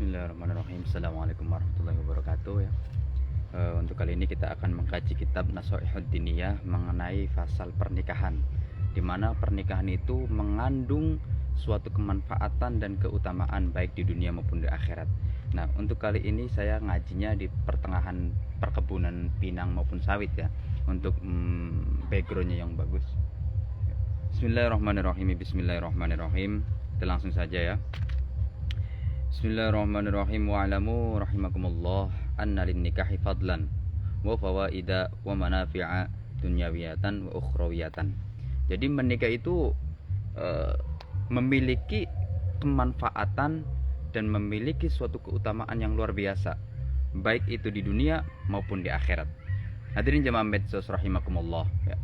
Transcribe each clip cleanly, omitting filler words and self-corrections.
Bismillahirrahmanirrahim. Assalamualaikum warahmatullahi wabarakatuh ya. Untuk kali ini kita akan mengkaji kitab Nasha'ihud Diniyah mengenai fasal pernikahan, di mana pernikahan itu mengandung suatu kemanfaatan dan keutamaan baik di dunia maupun di akhirat. Nah, untuk kali ini saya ngajinya di pertengahan perkebunan pinang maupun sawit ya, untuk backgroundnya yang bagus. Bismillahirrahmanirrahim. Bismillahirrahmanirrahim. Kita langsung saja ya. Bismillahirrahmanirrahim. Wa'alamu rahimakumullah anna linnikahi fadlan wa fawaida wa manafi'a dunyawiyatan wa ukhrawiyatan. Jadi menikah itu memiliki kemanfaatan dan memiliki suatu keutamaan yang luar biasa, baik itu di dunia maupun di akhirat. Hadirin jamaah medsos rahimakumullah ya.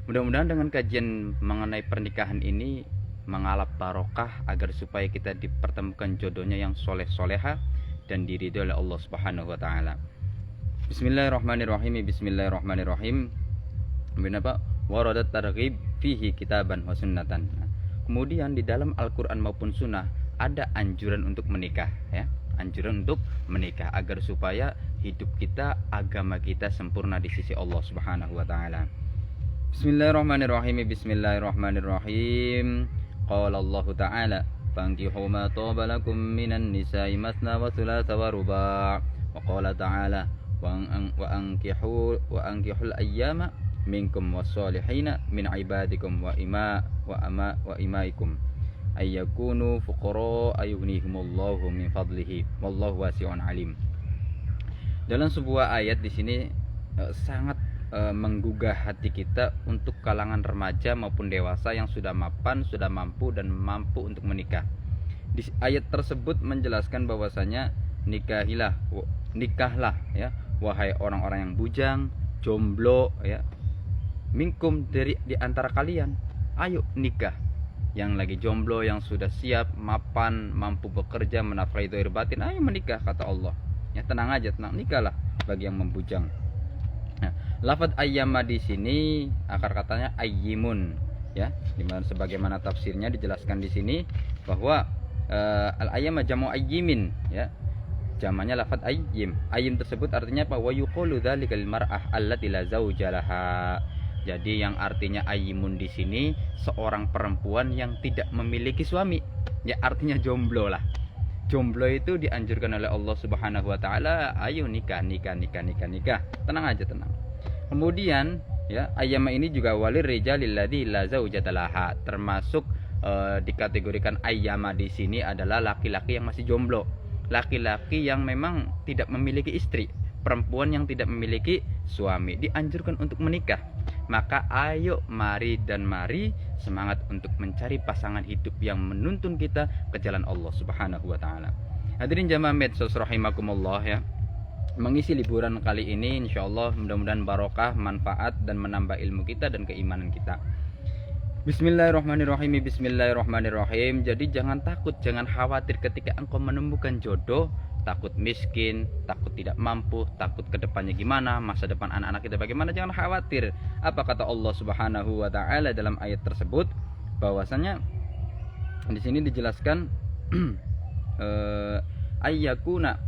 Mudah-mudahan dengan kajian mengenai pernikahan ini mengalap barokah agar supaya kita dipertemukan jodohnya yang soleh-soleha dan diridhoi oleh Allah Subhanahu wa taala. Bismillahirrahmanirrahim. Bismillahirrahmanirrahim. Kenapa? Waradat targhib fihi kitaban wa sunnatan. Kemudian di dalam Al-Qur'an maupun sunnah ada anjuran untuk menikah ya. Anjuran untuk menikah agar supaya hidup kita, agama kita sempurna di sisi Allah Subhanahu wa taala. Bismillahirrahmanirrahim. Bismillahirrahmanirrahim. Qala Allah Ta'ala fankihu ma taba lakum minan nisa'i masna wa thulatha wa ruba'. Wa qala ta'ala wa ankihul ayyama minkum wassalihina min ibadikum wa imaikum ayyakunu fuqara ayughnihimullahu min fadlihi wallahu wasi'un alim. Dalam sebuah ayat di sini sangat menggugah hati kita untuk kalangan remaja maupun dewasa yang sudah mapan, sudah mampu dan mampu untuk menikah. Di ayat tersebut menjelaskan bahwasanya nikahlah ya wahai orang-orang yang bujang, jomblo ya. Minkum di antara kalian, ayo nikah. Yang lagi jomblo, yang sudah siap, mapan, mampu bekerja, menafkahi zahir batin, ayo menikah kata Allah. Ya tenang aja, tenang, nikahlah bagi yang membujang. Nah, lafaz ayyama di sini akar katanya ayyimun ya, dimana sebagaimana tafsirnya dijelaskan di sini bahwa al ayyama jamu ayyimin ya, jamannya lafaz ayyim. Ayyim tersebut artinya apa? Wa yuqalu dzalikal mar'ah allati la zawja laha. Jadi yang artinya ayyimun di sini seorang perempuan yang tidak memiliki suami, ya artinya jomblo lah. Jomblo itu dianjurkan oleh Allah Subhanahu wa taala, ayo nikah. Tenang aja, tenang. Kemudian ya, ayyama ini juga walir rijalil ladzi la zaujata laha, termasuk dikategorikan ayyama di sini adalah laki-laki yang masih jomblo. Laki-laki yang memang tidak memiliki istri, perempuan yang tidak memiliki suami dianjurkan untuk menikah. Maka ayo mari semangat untuk mencari pasangan hidup yang menuntun kita ke jalan Allah Subhanahu wa taala. Hadirin jamaah medsos rahimakumullah ya. Mengisi liburan kali ini insyaallah mudah-mudahan barokah, manfaat dan menambah ilmu kita dan keimanan kita. Bismillahirrahmanirrahim. Bismillahirrahmanirrahim. Jadi jangan takut, jangan khawatir ketika engkau menemukan jodoh. Takut miskin, takut tidak mampu, takut kedepannya gimana, masa depan anak-anak kita bagaimana, jangan khawatir. Apa kata Allah Subhanahu wa taala dalam ayat tersebut? Bahwasanya di sini dijelaskan ayyakuna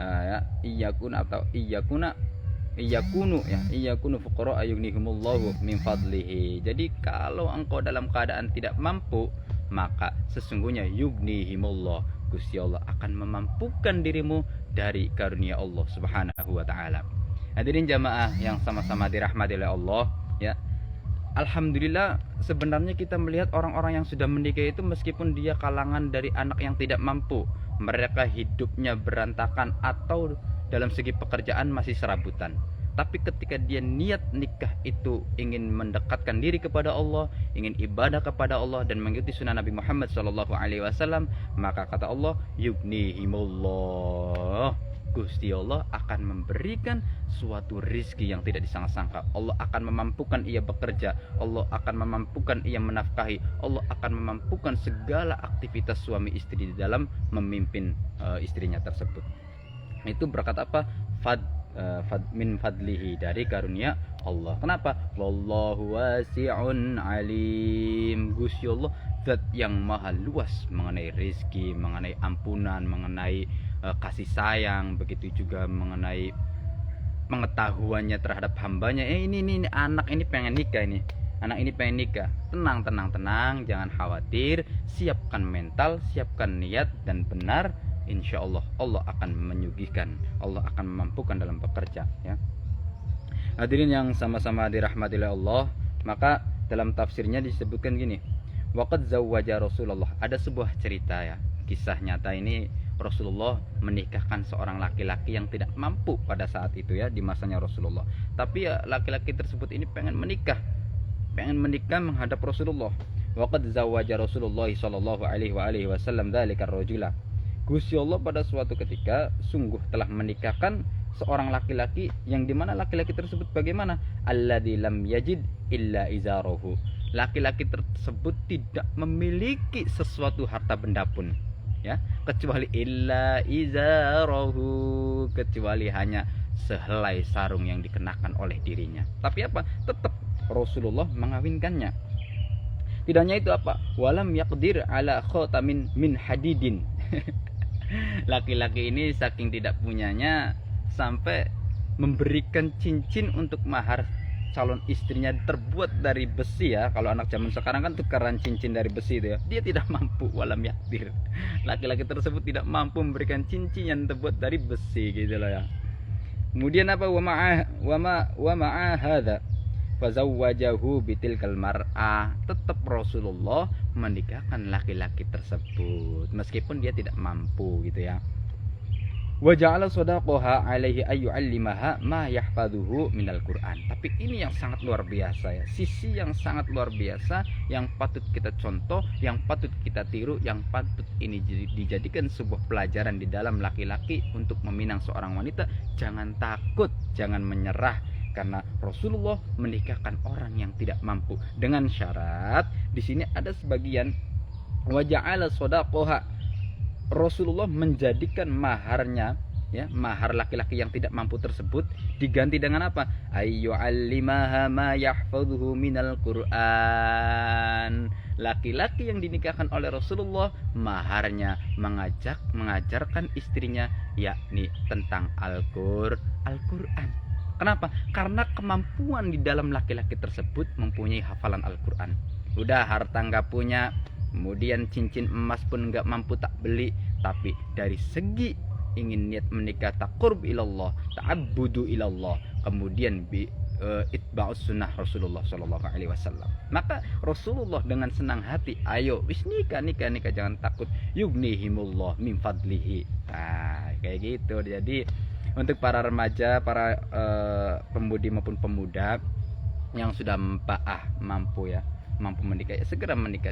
ya, iyakunu fuqara ayughnihimullahu min fadlihi. Jadi kalau engkau dalam keadaan tidak mampu, maka sesungguhnya yughnihimullah, Gusti Allah akan memampukan dirimu dari karunia Allah Subhanahu wa taala. Hadirin jamaah yang sama-sama dirahmati oleh Allah ya. Alhamdulillah sebenarnya kita melihat orang-orang yang sudah menikah itu meskipun dia kalangan dari anak yang tidak mampu, mereka hidupnya berantakan atau dalam segi pekerjaan masih serabutan. Tapi ketika dia niat nikah itu ingin mendekatkan diri kepada Allah, ingin ibadah kepada Allah dan mengikuti sunnah Nabi Muhammad SAW, maka kata Allah, yughnihimullah, Gusti Allah akan memberikan suatu rizki yang tidak disangka-sangka. Allah akan memampukan ia bekerja, Allah akan memampukan ia menafkahi, Allah akan memampukan segala aktivitas suami istri di dalam memimpin istrinya tersebut. Itu berkat apa? Min fadlihi, dari karunia Allah. Kenapa? Wallahu wasi'un alim. Gusti Allah zat yang maha luas mengenai rezeki, mengenai ampunan, mengenai kasih sayang, begitu juga mengenai pengetahuannya terhadap hambanya. Ini anak ini pengen nikah, ini anak ini pengen nikah. Tenang, jangan khawatir, siapkan mental, siapkan niat, dan benar, insya Allah Allah akan menyugihkan, Allah akan memampukan dalam bekerja, ya. Hadirin yang sama-sama dirahmati oleh Allah, maka dalam tafsirnya disebutkan gini, waqad zawwaja Rasulullah, ada sebuah cerita, ya, kisah nyata ini. Rasulullah menikahkan seorang laki-laki yang tidak mampu pada saat itu, ya, di masanya Rasulullah. Tapi ya laki-laki tersebut ini pengen menikah menghadap Rasulullah. Waqad zawwaja Rasulullah sallallahu alaihi wasallam dzalika ar-rajula. Gusti Allah pada suatu ketika sungguh telah menikahkan seorang laki-laki yang dimana laki-laki tersebut bagaimana? Alladzi lam yajid illa izarahu. Laki-laki tersebut tidak memiliki sesuatu harta benda pun, ya, kecuali illa izarahu, kecuali hanya sehelai sarung yang dikenakan oleh dirinya. Tapi apa? Tetap Rasulullah mengawinkannya. Tidak hanya itu, apa? Walam yaqdir ala khatamin min hadidin. Laki-laki ini saking tidak punyanya sampai memberikan cincin untuk mahar calon istrinya terbuat dari besi, ya. Kalau anak zaman sekarang kan tukaran cincin dari besi itu, ya. Dia tidak mampu, walam yakdir. Laki-laki tersebut tidak mampu memberikan cincin yang terbuat dari besi, gitu loh, ya. Kemudian apa? Wa ma'a hadza fazawwajahu bitilkal mar'ah. Tetap Rasulullah menikahkan laki-laki tersebut meskipun dia tidak mampu, gitu, ya. Wa ja'ala sadaqaha alaihi ayyu'allimaha ma yahfazuhu minal Qur'an. Tapi ini yang sangat luar biasa, ya. Sisi yang sangat luar biasa yang patut kita contoh, yang patut kita tiru, yang patut ini dijadikan sebuah pelajaran di dalam laki-laki untuk meminang seorang wanita. Jangan takut, jangan menyerah, karena Rasulullah menikahkan orang yang tidak mampu dengan syarat. Di sini ada sebagian wa ja'ala sadaqaha, Rasulullah menjadikan maharnya, ya, mahar laki-laki yang tidak mampu tersebut diganti dengan apa? Ayyu'allimaha ma yahfazuhu minal Qur'an. Laki-laki yang dinikahkan oleh Rasulullah maharnya mengajarkan istrinya yakni tentang Al-Qur'an. Kenapa? Karena kemampuan di dalam laki-laki tersebut mempunyai hafalan Al-Qur'an. Udah harta nggak punya, kemudian cincin emas pun nggak mampu tak beli, tapi dari segi ingin niat menikah, taqurb ilallah, ta'abbudu ilallah, kemudian itba'us sunnah Rasulullah sallallahu alaihi wasallam. Maka Rasulullah dengan senang hati, ayo wis nikah, jangan takut, yughnihimullah min fadlihi. Nah, kayak gitu. Jadi untuk para remaja, para pemudi maupun pemuda yang sudah mampu, ya, mampu menikah, ya, segera menikah.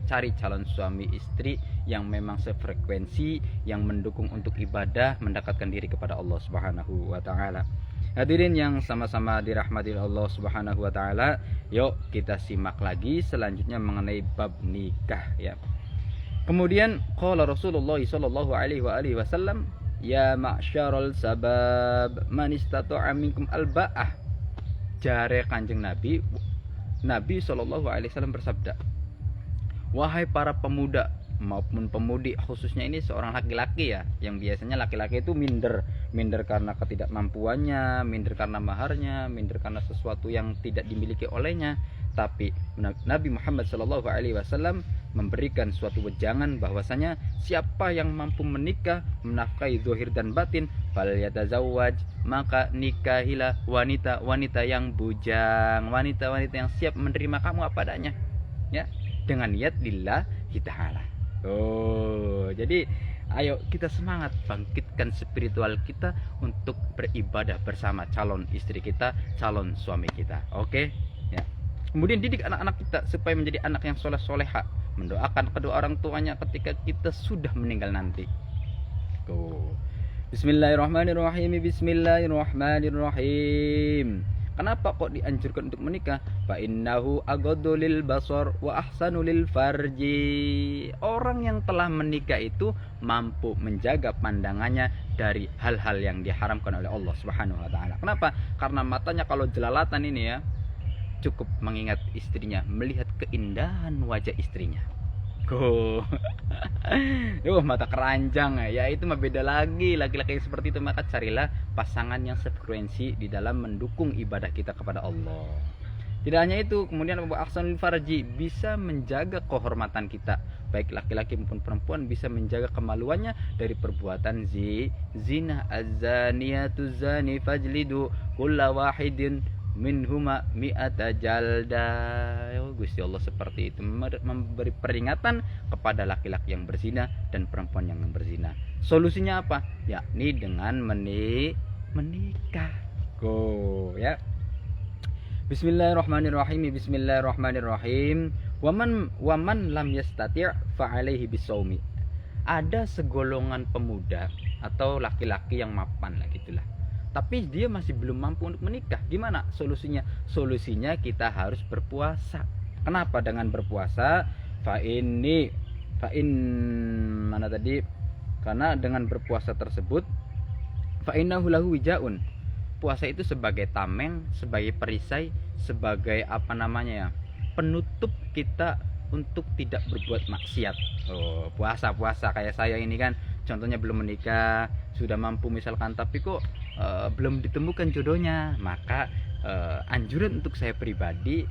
Cari calon suami istri yang memang sefrekuensi, yang mendukung untuk ibadah, mendekatkan diri kepada Allah Subhanahu wa taala. Hadirin yang sama-sama dirahmati Allah Subhanahu wa taala, yuk kita simak lagi selanjutnya mengenai bab nikah, ya. Kemudian qala Rasulullah sallallahu alaihi wasallam, ya ma'syaral sabab man istata'a minkum alba'ah. Jare Kanjeng Nabi SAW bersabda, wahai para pemuda maupun pemudi, khususnya ini seorang laki-laki, ya, yang biasanya laki-laki itu minder karena ketidakmampuannya, minder karena maharnya, minder karena sesuatu yang tidak dimiliki olehnya. Tapi Nabi Muhammad SAW memberikan suatu wejangan bahwasanya siapa yang mampu menikah, menafkahi zahir dan batin, fal yatazawwaj, maka nikahilah wanita-wanita yang bujang, wanita-wanita yang siap menerima kamu apa adanya, ya, dengan niat lillahi ta'ala. Jadi ayo kita semangat bangkitkan spiritual kita untuk beribadah bersama calon istri kita, calon suami kita. Oke, ya. Kemudian didik anak-anak kita supaya menjadi anak yang soleh-soleha, mendoakan kedua orang tuanya ketika kita sudah meninggal nanti. Bismillahirrahmanirrahim. Kenapa kok dianjurkan untuk menikah? Fa innahu aghaddu lil basar wa ahsanu lil farji. Orang yang telah menikah itu mampu menjaga pandangannya dari hal-hal yang diharamkan oleh Allah Subhanahu wa taala. Kenapa? Karena matanya kalau jelalatan ini, ya, cukup mengingat istrinya, melihat keindahan wajah istrinya. Oh, mata keranjang ya itu mah beda lagi. Laki-laki yang seperti itu, maka carilah pasangan yang sefrekuensi di dalam mendukung ibadah kita kepada Allah. Tidak hanya itu, kemudian Abu Ahsanul Farji bisa menjaga kehormatan kita, baik laki-laki maupun perempuan, bisa menjaga kemaluannya dari perbuatan zina. Az-zaniyatu zani fajlidu kulla wahidin minhuma mi'ata jalda. Gusti Allah seperti itu memberi peringatan kepada laki-laki yang berzina dan perempuan yang berzina. Solusinya apa? Yakni dengan menikah. Go ya. Bismillahirrahmanirrahim. Bismillahirrahmanirrahim. Waman lam yastati' fa alaihi bisawmi. Ada segolongan pemuda atau laki-laki yang mapan lah gitulah, tapi dia masih belum mampu untuk menikah. Gimana solusinya? Solusinya kita harus berpuasa. Kenapa dengan berpuasa? Karena dengan berpuasa tersebut fa innahu lahu wijaun. Puasa itu sebagai tameng, sebagai perisai, sebagai penutup kita untuk tidak berbuat maksiat. Puasa kayak saya ini kan, contohnya belum menikah, sudah mampu misalkan, tapi kok belum ditemukan jodohnya, maka anjuran untuk saya pribadi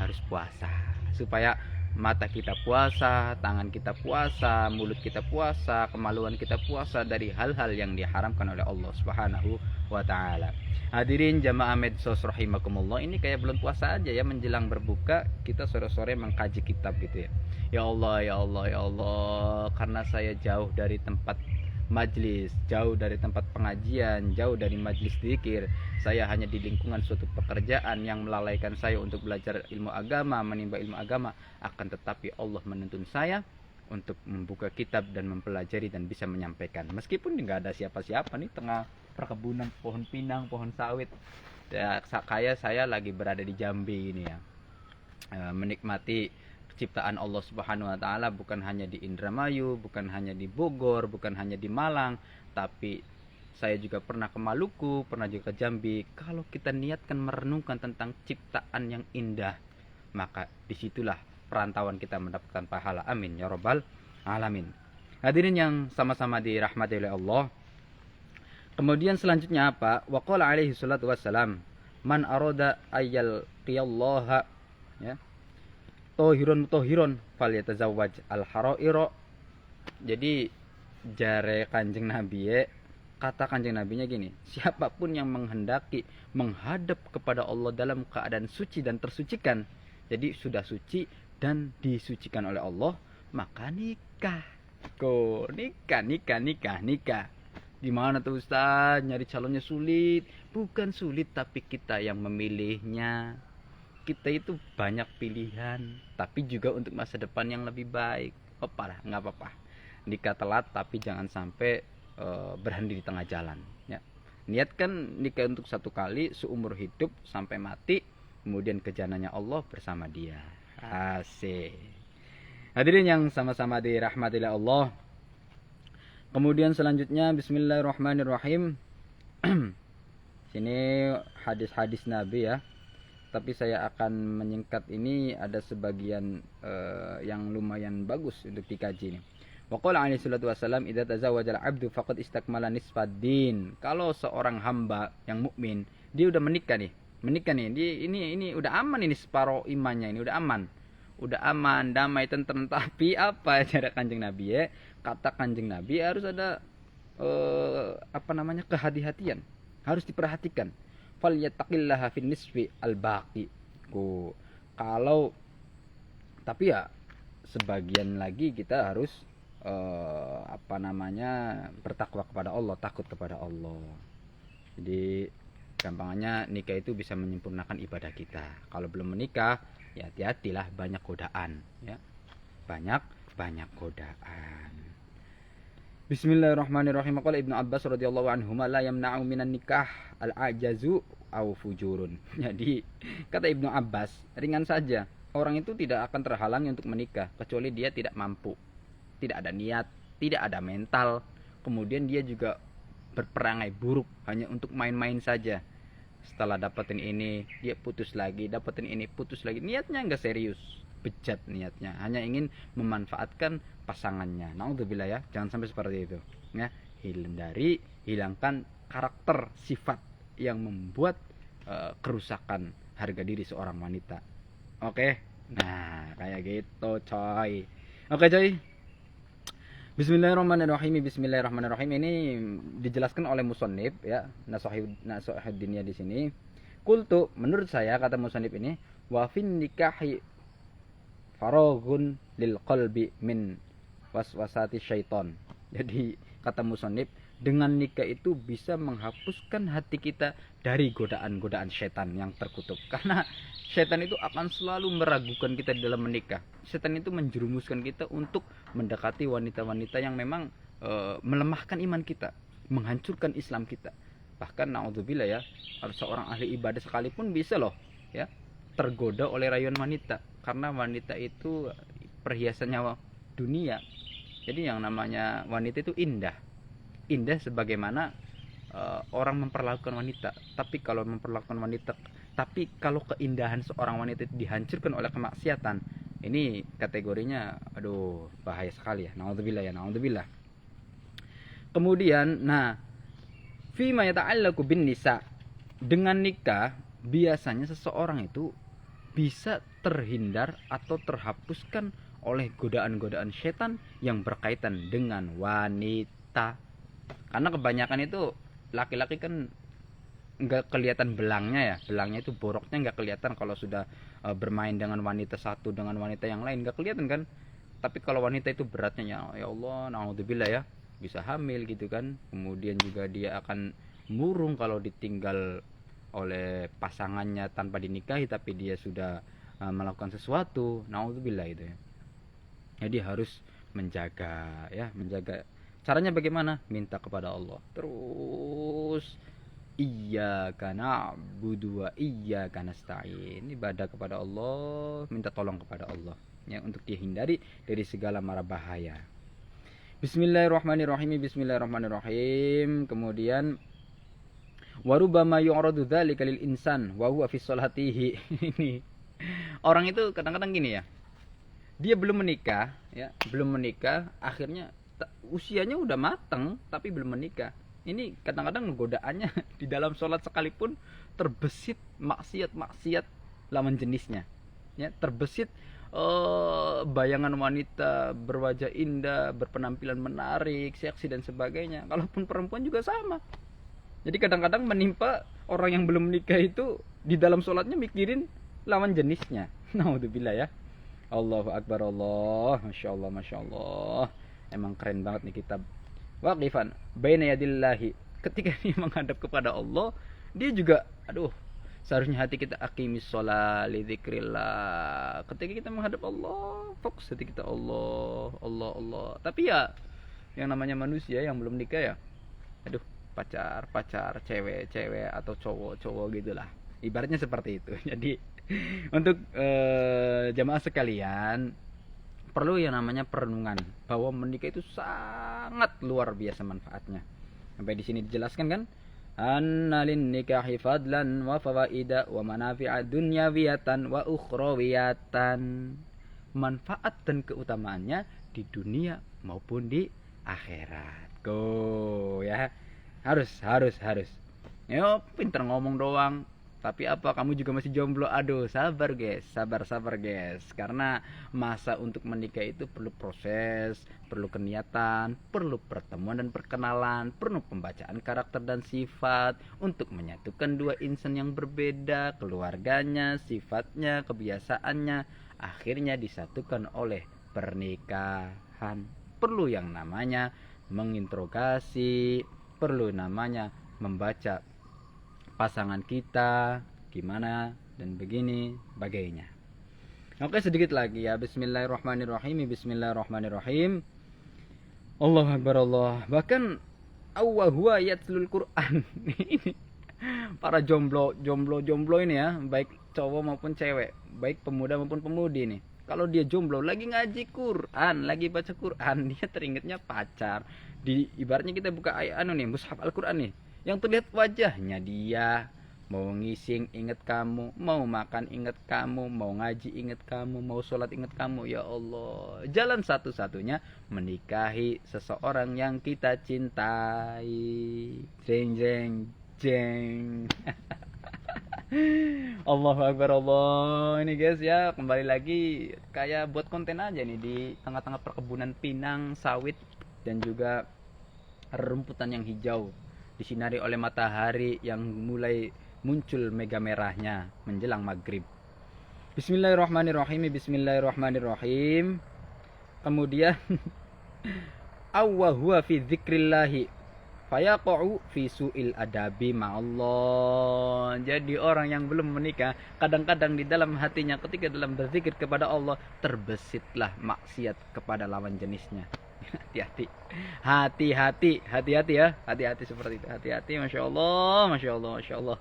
harus puasa, supaya mata kita puasa, tangan kita puasa, mulut kita puasa, kemaluan kita puasa dari hal-hal yang diharamkan oleh Allah Subhanahu wa ta'ala. Hadirin jamaah medsos rahimakumullah, ini kayak bulan puasa aja ya, menjelang berbuka kita sore-sore mengkaji kitab gitu ya. Ya Allah, karena saya jauh dari tempat majlis, jauh dari tempat pengajian, jauh dari majlis zikir, saya hanya di lingkungan suatu pekerjaan yang melalaikan saya untuk belajar ilmu agama, menimba ilmu agama. Akan tetapi Allah menuntun saya untuk membuka kitab dan mempelajari dan bisa menyampaikan, meskipun nggak ada siapa-siapa nih, tengah perkebunan pohon pinang, pohon sawit ya, kayak saya lagi berada di Jambi ini ya, menikmati ciptaan Allah Subhanahu wa ta'ala, bukan hanya di Indramayu, bukan hanya di Bogor, bukan hanya di Malang, tapi saya juga pernah ke Maluku, pernah juga ke Jambi. Kalau kita niatkan merenungkan tentang ciptaan yang indah, maka disitulah perantauan kita mendapatkan pahala. Amin ya rabbal alamin. Hadirin yang sama-sama dirahmati oleh Allah. Kemudian selanjutnya apa? Wa qala alaihi salatu wassalam, man arada ayyal qiyallaha ya tohiron falyatazawwaj al-haraira. Jadi jare Kanjeng Nabi kata Kanjeng Nabinya gini, siapapun yang menghendaki menghadap kepada Allah dalam keadaan suci dan tersucikan, jadi sudah suci dan disucikan oleh Allah, maka nikah. Nikah. Gimana tuh Ustaz? Nyari calonnya sulit? Bukan sulit, tapi kita yang memilihnya. Kita itu banyak pilihan, tapi juga untuk masa depan yang lebih baik. Nggak apa-apa. Nikah telat, tapi jangan sampai berhenti di tengah jalan. Ya. Niatkan nikah untuk satu kali seumur hidup sampai mati, kemudian ke jananya Allah bersama Dia. Asik. Hadirin yang sama-sama dirahmati oleh Allah. Kemudian selanjutnya Bismillahirrahmanirrahim. Sini hadis-hadis Nabi ya. Tapi saya akan menyingkat ini, ada sebagian yang lumayan bagus untuk dikaji nih. Wa qala alaihi salatu wasallam, idza tazawwajal 'abdu faqad istakmala nisfaddin. Kalau seorang hamba yang mukmin, dia udah menikah nih. Ini udah aman, ini separuh imannya, ini udah aman, damai, tenteram. Tapi apa cara Kanjeng Nabi ya? Kata Kanjeng Nabi harus ada kehati-hatian. Harus diperhatikan. Falyattaqillaha fin nisfi al-baqi. Tapi ya sebagian lagi kita harus bertakwa kepada Allah, takut kepada Allah. Jadi gampangnya nikah itu bisa menyempurnakan ibadah kita. Kalau belum menikah, ya hati-hatilah, banyak godaan ya. Banyak godaan. Bismillahirrahmanirrahim. Qala Ibnu Abbas radhiyallahu anhuma la yamna'u minan nikah al-ajazu aw fujurun. Jadi kata Ibnu Abbas, ringan saja. Orang itu tidak akan terhalangi untuk menikah kecuali dia tidak mampu, tidak ada niat, tidak ada mental. Kemudian dia juga berperangai buruk hanya untuk main-main saja. Setelah dapetin ini dia putus lagi, dapetin ini putus lagi. Niatnya nggak serius, bejat niatnya, hanya ingin memanfaatkan pasangannya. Naudzubillah ya, jangan sampai seperti itu ya. Hilangkan karakter sifat yang membuat kerusakan harga diri seorang wanita. Oke, nah kayak gitu coy. Oke coy, Bismillahirrahmanirrahim. Ini dijelaskan oleh musannif ya, Nasuhuddinnya di sini. Kultu, menurut saya kata musannif ini, wa fin nikahi faraghun lil qalbi min waswasati syaiton. Jadi kata musannif, dengan nikah itu bisa menghapuskan hati kita dari godaan-godaan setan yang terkutuk. Karena setan itu akan selalu meragukan kita di dalam menikah. Setan itu menjerumuskan kita untuk mendekati wanita-wanita yang memang melemahkan iman kita, menghancurkan Islam kita. Bahkan naudzubillah ya, seorang ahli ibadah sekalipun bisa loh ya tergoda oleh rayuan wanita, karena wanita itu perhiasannya dunia. Jadi yang namanya wanita itu indah sebagaimana orang memperlakukan wanita. Tapi kalau keindahan seorang wanita itu dihancurkan oleh kemaksiatan, ini kategorinya aduh bahaya sekali ya. Naudzubillah. Kemudian fima yata'allaqu bin nisa, dengan nikah biasanya seseorang itu bisa terhindar atau terhapuskan oleh godaan-godaan setan yang berkaitan dengan wanita. Karena kebanyakan itu laki-laki kan nggak kelihatan belangnya itu boroknya nggak kelihatan kalau sudah bermain dengan wanita satu dengan wanita yang lain, nggak kelihatan kan. Tapi kalau wanita itu beratnya ya Allah, naudzubillah ya, bisa hamil gitu kan. Kemudian juga dia akan murung kalau ditinggal oleh pasangannya tanpa dinikahi, tapi dia sudah melakukan sesuatu, naudzubillah itu ya. Jadi harus menjaga. Caranya bagaimana? Minta kepada Allah. Terus iyyaka na'budu wa iyyaka nasta'in. Ibadah kepada Allah, minta tolong kepada Allah ya, untuk dihindari dari segala mara bahaya. Bismillahirrahmanirrahim. Kemudian warubama yu'radu dzalika lil insan wa huwa fi sholatihi. Ini orang itu kadang-kadang gini ya. Dia belum menikah, akhirnya usianya udah matang tapi belum menikah. Ini kadang-kadang godaannya di dalam sholat sekalipun terbesit maksiat lawan jenisnya. Ya, terbesit bayangan wanita berwajah indah, berpenampilan menarik, seksi dan sebagainya. Kalaupun perempuan juga sama. Jadi kadang-kadang menimpa orang yang belum menikah itu di dalam sholatnya mikirin lawan jenisnya. Naudzubillah ya. Allahu Akbar, Allah, Masya Allah. Emang keren banget nih kitab. Waqifan baina yadillahi. Ketika dia menghadap kepada Allah, dia juga seharusnya hati kita aqimis sholat li dzikrillah. Ketika kita menghadap Allah, fokus hati kita Allah. Tapi ya yang namanya manusia yang belum nikah ya, pacar, cewek atau cowok gitulah. Ibaratnya seperti itu. Jadi untuk jamaah sekalian, perlu yang namanya perenungan bahwa menikah itu sangat luar biasa manfaatnya. Sampai di sini dijelaskan kan, annalin nikahi fadlan wa fawaida wa manafi'a dunyawiyatan wa ukhrawiyatan. Manfaat dan keutamaannya di dunia maupun di akhirat. Go ya. Harus. Yo, pinter ngomong doang. Tapi apa, kamu juga masih jomblo? Aduh, sabar guys. Karena masa untuk menikah itu perlu proses, perlu keniatan, perlu pertemuan dan perkenalan, perlu pembacaan karakter dan sifat untuk menyatukan dua insan yang berbeda, keluarganya, sifatnya, kebiasaannya, akhirnya disatukan oleh pernikahan. Perlu yang namanya menginterogasi, perlu namanya membaca pasangan kita gimana dan begini bagainya. Oke, sedikit lagi ya. Bismillahirrahmanirrahim. Allahu Akbar, Allah. Bahkan huwa yatlul Quran. Ini para jomblo ini ya, baik cowok maupun cewek, baik pemuda maupun pemudi nih. Kalau dia jomblo lagi ngaji Quran, lagi baca Quran, dia teringatnya pacar. Ibaratnya kita buka ayat mushaf Al-Quran nih, yang terlihat wajahnya dia, Mau ngising ingat kamu, mau makan ingat kamu, mau ngaji ingat kamu, mau sholat ingat kamu. Ya Allah, jalan satu-satunya menikahi seseorang yang kita cintai. Jeng jeng jeng. Allahu Akbar Allah. Ini guys ya, kembali lagi kayak buat konten aja nih di tengah-tengah perkebunan pinang, sawit, dan juga rumputan yang hijau, disinari oleh matahari yang mulai muncul mega merahnya menjelang maghrib. Bismillahirrahmanirrahim. Bismillahirrahmanirrahim. Kemudian awwa fi dzikrillahi fayaqa'u fi su'il adabi ma'allah. Jadi orang yang belum menikah, kadang-kadang di dalam hatinya ketika dalam berzikir kepada Allah, terbesitlah maksiat kepada lawan jenisnya. Hati-hati, hati-hati ya, hati-hati seperti itu, hati-hati. Masya Allah, masya Allah, masya Allah.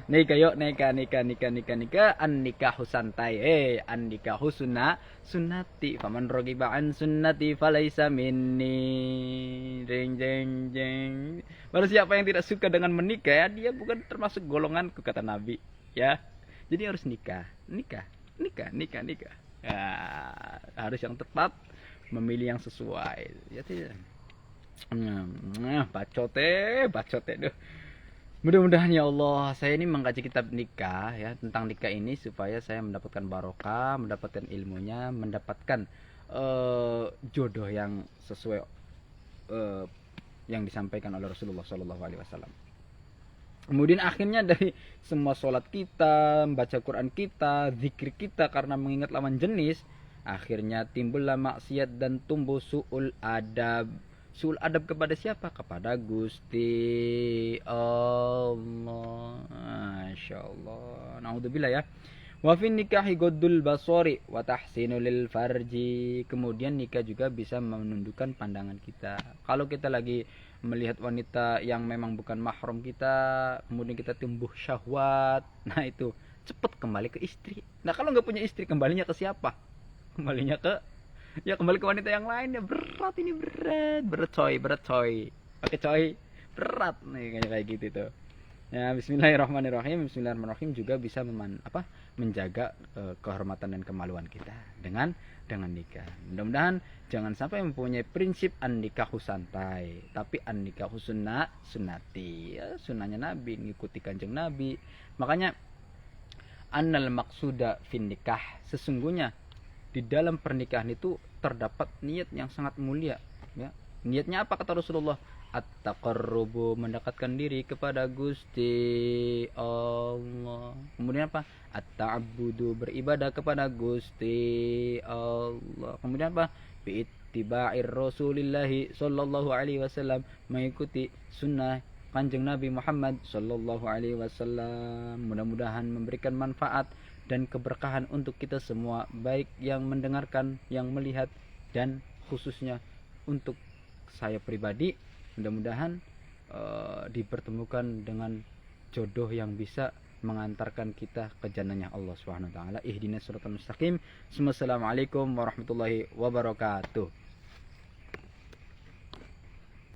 Nikah yuk, nikah an nikahu santai, an nikahu sunnati, faman rogiba an sunnati falaisa minni. Jeng jeng jeng. Baru siapa yang tidak suka dengan menikah, ya, dia bukan termasuk golonganku, kata Nabi, ya. Jadi harus nikah. Ya, harus yang tepat, memilih yang sesuai. Ya tidak. Bacote duh. Mudah-mudahan ya Allah, saya ini mengkaji kitab nikah ya, tentang nikah ini supaya saya mendapatkan barokah, mendapatkan ilmunya, mendapatkan jodoh yang sesuai yang disampaikan oleh Rasulullah SAW. Kemudian akhirnya dari semua sholat kita, membaca Quran kita, zikir kita karena mengingat lawan jenis, akhirnya timbullah maksiat dan tumbuh su'ul adab. Su'ul adab kepada siapa? Kepada Gusti Allah. Masya Allah. Naudzubillah ya. Wa fin nikahi goddul basori wa tahsinu lil farji. Kemudian nikah juga bisa menundukkan pandangan kita. Kalau kita lagi melihat wanita yang memang bukan mahram kita, kemudian kita tumbuh syahwat, nah itu cepat kembali ke istri. Nah kalau nggak punya istri, kembalinya ke siapa? Kembalinya ke kembali ke wanita yang lain. Ya berat ini, berat coy, oke coy, berat nih kayak gitu tuh ya. Bismillahirrahmanirrahim juga bisa menjaga kehormatan dan kemaluan kita dengan nikah. Mudah-mudahan jangan sampai mempunyai prinsip an-nikahu santai, tapi an-nikahu sunnati ya, sunnahnya Nabi, ngikuti kanjeng Nabi. Makanya annal maqsuda fin nikah, sesungguhnya di dalam pernikahan itu terdapat niat yang sangat mulia ya. Niatnya apa kata Rasulullah? At-taqarrubu, mendekatkan diri kepada Gusti Allah. Kemudian apa? At-ta'abbudu, beribadah kepada Gusti Allah. Kemudian apa? Bi'ittiba'ir Rasulillahi sallallahu alaihi wasallam, mengikuti sunnah Kanjeng Nabi Muhammad sallallahu alaihi wasallam. Mudah-mudahan memberikan manfaat dan keberkahan untuk kita semua, baik yang mendengarkan, yang melihat, dan khususnya untuk saya pribadi. Mudah-mudahan dipertemukan dengan jodoh yang bisa mengantarkan kita ke jannahnya Allah Subhanahu wa taala. Ihdinas siratal mustaqim. Assalamualaikum warahmatullahi wabarakatuh.